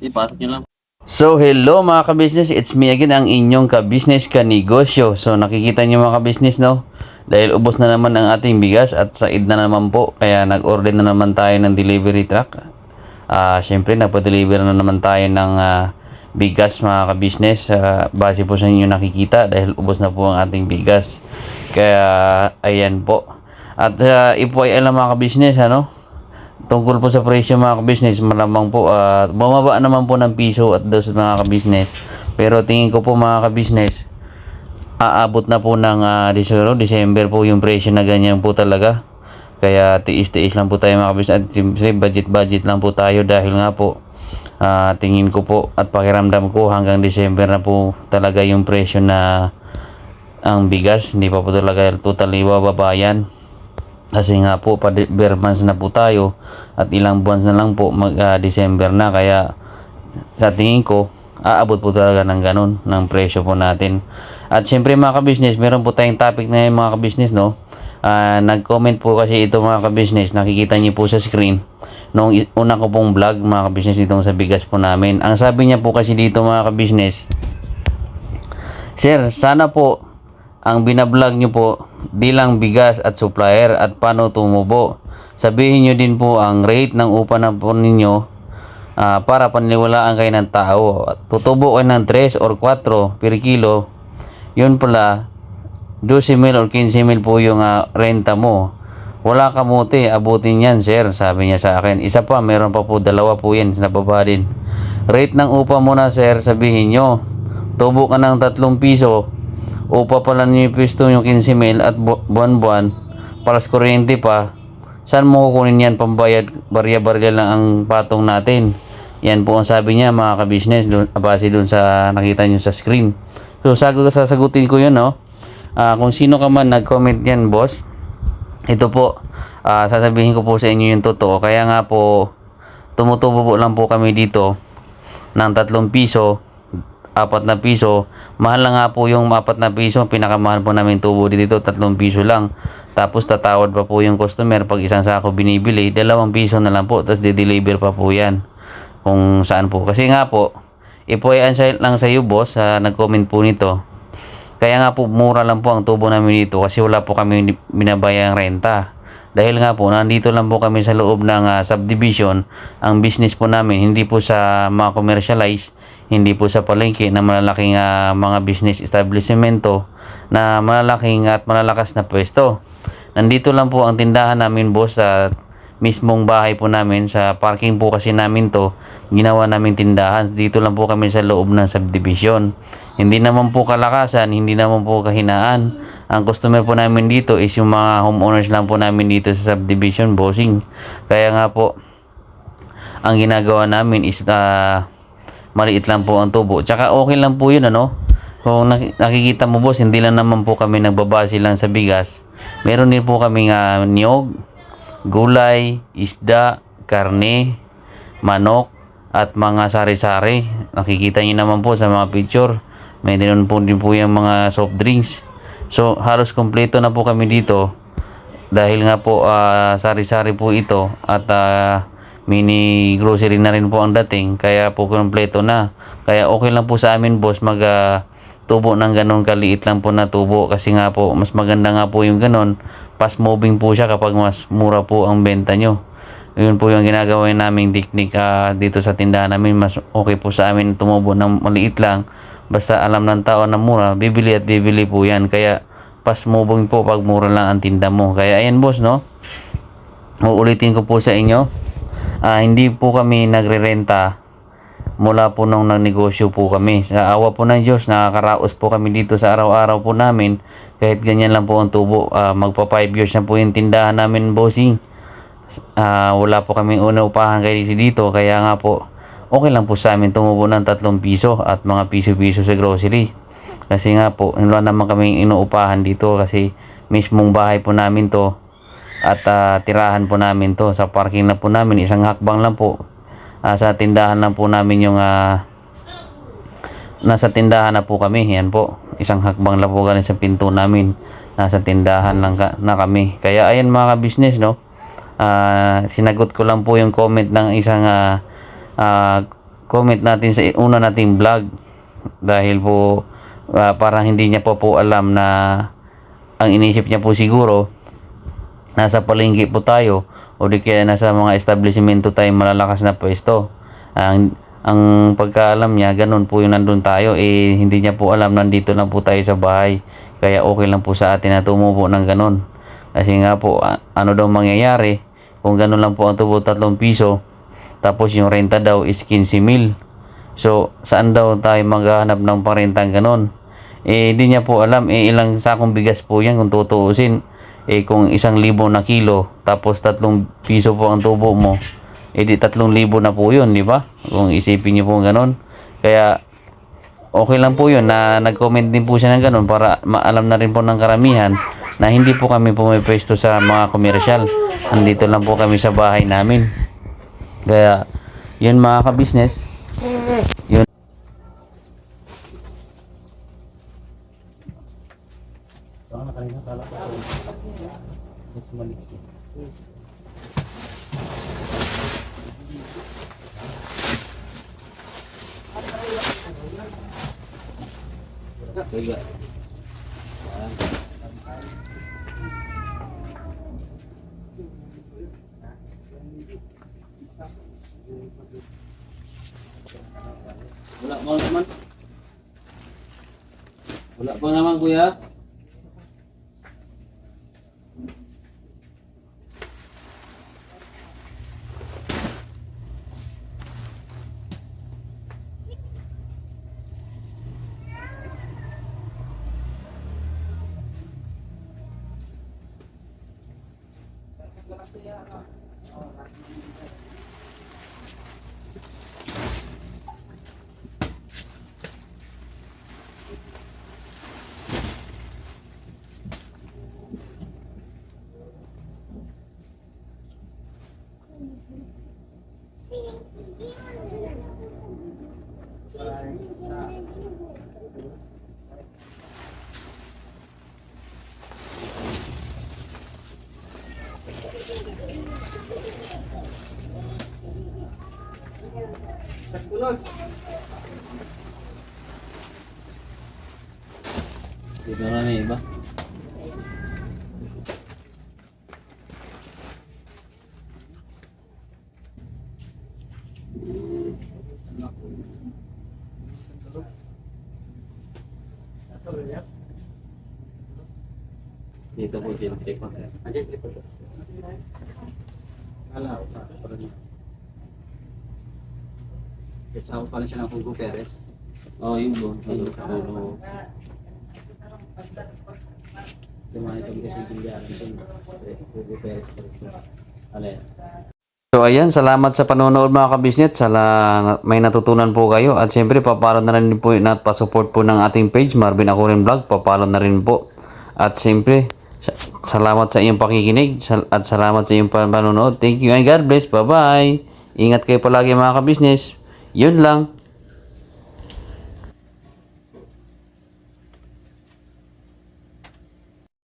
Ipasok nyo lang. So hello mga ka-business, it's me again, ang inyong ka-business ka-negosyo. So nakikita nyo mga ka-business, no? Dahil ubos na naman ang ating bigas at said na naman po, kaya nag-order na naman tayo ng delivery truck. Syempre nagpa-deliver na naman tayo ng bigas mga ka-business, base po sa inyo nakikita dahil ubos na po ang ating bigas. Kaya ayan po. At ipo ay alam mga ka-business, ano? Tungkol po sa presyo mga ka-business, malamang po bumaba naman po ng piso at dos mga ka-business. Pero tingin ko po mga ka-business, aabot na po ng December po yung presyo na ganyan po talaga. Kaya tiis-tiis lang po tayo mga ka-business at budget lang po tayo dahil nga po tingin ko po at pakiramdam ko hanggang December na po talaga yung presyo na ang bigas. Hindi pa po talaga totally bababa yan. Kasi nga po, per months na po tayo at ilang buwan na lang po December na, kaya sa tingin ko aabot po talaga ng ganun ng presyo po natin. At syempre mga ka-business, meron po tayong topic na yun mga ka-business, no? Nag-comment po kasi ito mga ka-business, nakikita niyo po sa screen nung una ko pong vlog mga ka-business itong sa bigas po namin. Ang sabi niya po kasi dito mga ka-business, "Sir, sana po ang binablog nyo po di lang bigas at supplier at paano tumubo. Sabihin nyo din po ang rate ng upa na po ninyo para paniniwalaan kayo ng tao. Tutubo kayo ng 3 or 4 per kilo. Yun pala, 12,000 or 15,000 po yung renta mo. Wala kamuti, abutin yan sir," sabi niya sa akin. Isa pa, meron pa po, dalawa po yan, nababa din. "Rate ng upa mo na sir, sabihin nyo. Tubo ka ng 3 piso. Upa pala niyo yung pisto yung 15,000 at buwan-buwan, palas kuryente pa. Saan mo kukunin yan? Pambayad, barya-barya lang ang patong natin." Yan po ang sabi niya mga ka-business, base dun sa nakita nyo sa screen. So sasagutin ko yun, no? Kung sino ka man nag-comment yan boss, ito po, sasabihin ko po sa inyo yung totoo. Kaya nga po, tumutubo po lang po kami dito ng 3 piso, 4 na piso. Mahal na nga po yung 4 na piso. Pinakamahal po namin tubo dito, 3 piso lang. Tapos tatawad pa po yung customer pag isang sako binibili, 2 piso na lang po. Tapos de-deliver pa po yan kung saan po. Kasi nga po, ipuayan lang sa iyo boss, nag-comment po nito. Kaya nga po mura lang po ang tubo namin dito kasi wala po kami binabayang renta. Dahil nga po nandito lang po kami sa loob ng subdivision. Ang business po namin hindi po sa mga commercialize, hindi po sa palengke na malalaking mga business establishmento na malalaking at malalakas na pwesto. Nandito lang po ang tindahan namin boss sa mismong bahay po namin. Sa parking po kasi namin to ginawa namin tindahan. Dito lang po kami sa loob ng subdivision. Hindi naman po kalakasan, hindi naman po kahinaan. Ang customer po namin dito is yung mga homeowners lang po namin dito sa subdivision bossing. Kaya nga po ang ginagawa namin is maliit lang po ang tubo. Tsaka okay lang po yun, ano? Kung nakikita mo boss, hindi lang naman po kami nagbabase lang sa bigas. Meron din po kami niyog, gulay, isda, karne, manok, at mga sari-sari. Nakikita niyo naman po sa mga picture. May din po yung mga soft drinks. So halos kompleto na po kami dito. Dahil nga po sari-sari po ito at mini grocery na rin po ang dating, kaya po kompleto na. Kaya okay lang po sa amin boss mag tubo ng ganun kaliit lang po na tubo, kasi nga po mas maganda nga po yung ganun, fast moving po siya kapag mas mura po ang benta nyo. Yun po yung ginagawa naming technique dito sa tindahan namin. Mas okay po sa amin tumubo ng maliit lang, basta alam ng tao na mura, bibili at bibili po yan. Kaya fast moving po pag mura lang ang tinda mo. Kaya ayan boss, no, uulitin ko po sa inyo, hindi po kami nagre-renta mula po nung nagnegosyo po kami. Sa awa po ng Diyos, nakakaraos po kami dito sa araw-araw po namin. Kahit ganyan lang po ang tubo, magpa 5 years na po yung tindahan namin bossing. Wala po kami una upahan kayo dito. Kaya nga po, okay lang po sa amin tumubo ng 3 piso at mga piso-piso sa grocery. Kasi nga po, wala naman kami inuupahan dito kasi mismong bahay po namin to. At tirahan po namin to, sa parking na po namin, isang hakbang lang po. Sa tindahan lang po namin yung nasa tindahan na po kami. Yan po, isang hakbang lang po galing sa pinto namin, nasa tindahan lang na kami. Kaya ayan mga ka-business, no, sinagot ko lang po yung comment ng isang comment natin sa una nating vlog, dahil po parang hindi niya po alam na ang inisip niya po siguro nasa palengke po tayo o di kaya nasa mga establishmento tayo malalakas na pwesto. Ang pagkaalam niya, ganun po yung nandun tayo, hindi niya po alam nandito lang po tayo sa bahay. Kaya okay lang po sa atin na tumubo ng ganun. Kasi nga po, ano daw mangyayari kung ganun lang po ang tubo, 3 piso, tapos yung renta daw is 15,000. So, saan daw tayo maghahanap ng parentang ganun? Hindi niya po alam, ilang sakong bigas po yan kung tutuusin. Kung 1,000 na kilo, tapos 3 piso po ang tubo mo, di 3,000 na po yun, di ba? Kung isipin niyo po ganun. Kaya okay lang po yun na nag-comment din po siya ng ganun, para maalam na rin po ng karamihan na hindi po kami pumipwesto sa mga komersyal. Andito lang po kami sa bahay namin. Kaya yun mga ka-business, yun. Wala pa naman. Wala pa naman, kuya. Dito na may iba. Dito po din tripod. Andiyan tripod. Ala, para niya. Kasama pala siya ng Hugo Perez. Oh, yun doon. Hugo. Tumani kami kasi binyaran siya. Hugo Perez. Alay. So ayan, salamat sa panonood mga kabisnet. May natutunan po kayo. At siyempre, papalo na rin po at pa-support po ng ating page, Marvin Akurin Vlog. Papalo na rin po. At siyempre, salamat sa iyong pakikinig at salamat sa iyong panonood. Thank you and God bless. Bye-bye. Ingat kayo palagi mga kabisnes. Yun lang.